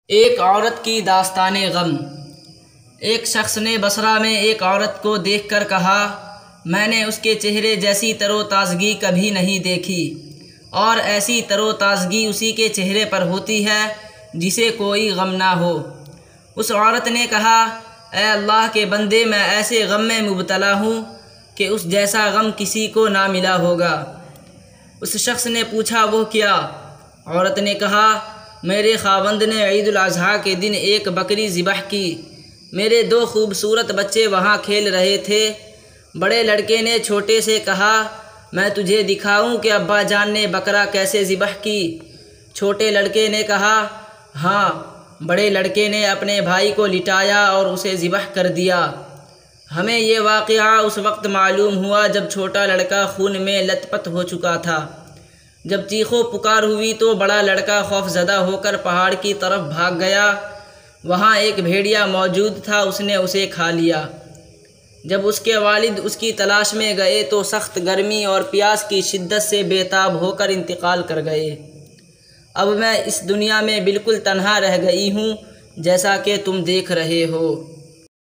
ایک عورت کی داستان غم۔ ایک شخص نے بصرہ میں ایک عورت کو دیکھ کر کہا، میں نے اس کے چہرے جیسی تر و تازگی کبھی نہیں دیکھی، اور ایسی تر و تازگی اسی کے چہرے پر ہوتی ہے جسے کوئی غم نہ ہو۔ اس عورت نے کہا، اے اللہ کے بندے، میں ایسے غم میں مبتلا ہوں کہ اس جیسا غم کسی کو نہ ملا ہوگا۔ اس شخص نے پوچھا، وہ کیا؟ عورت نے کہا، میرے خاوند نے عید الاضحیٰ کے دن ایک بکری ذبح کی۔ میرے 2 خوبصورت بچے وہاں کھیل رہے تھے۔ بڑے لڑکے نے چھوٹے سے کہا، میں تجھے دکھاؤں کہ ابا جان نے بکرا کیسے ذبح کی؟ چھوٹے لڑکے نے کہا، ہاں۔ بڑے لڑکے نے اپنے بھائی کو لٹایا اور اسے ذبح کر دیا۔ ہمیں یہ واقعہ اس وقت معلوم ہوا جب چھوٹا لڑکا خون میں لت پت ہو چکا تھا۔ جب چیخ و پکار ہوئی تو بڑا لڑکا خوف زدہ ہو کر پہاڑ کی طرف بھاگ گیا۔ وہاں ایک بھیڑیا موجود تھا، اس نے اسے کھا لیا۔ جب اس کے والد اس کی تلاش میں گئے تو سخت گرمی اور پیاس کی شدت سے بے تاب ہو کر انتقال کر گئے۔ اب میں اس دنیا میں بالکل تنہا رہ گئی ہوں، جیسا کہ تم دیکھ رہے ہو۔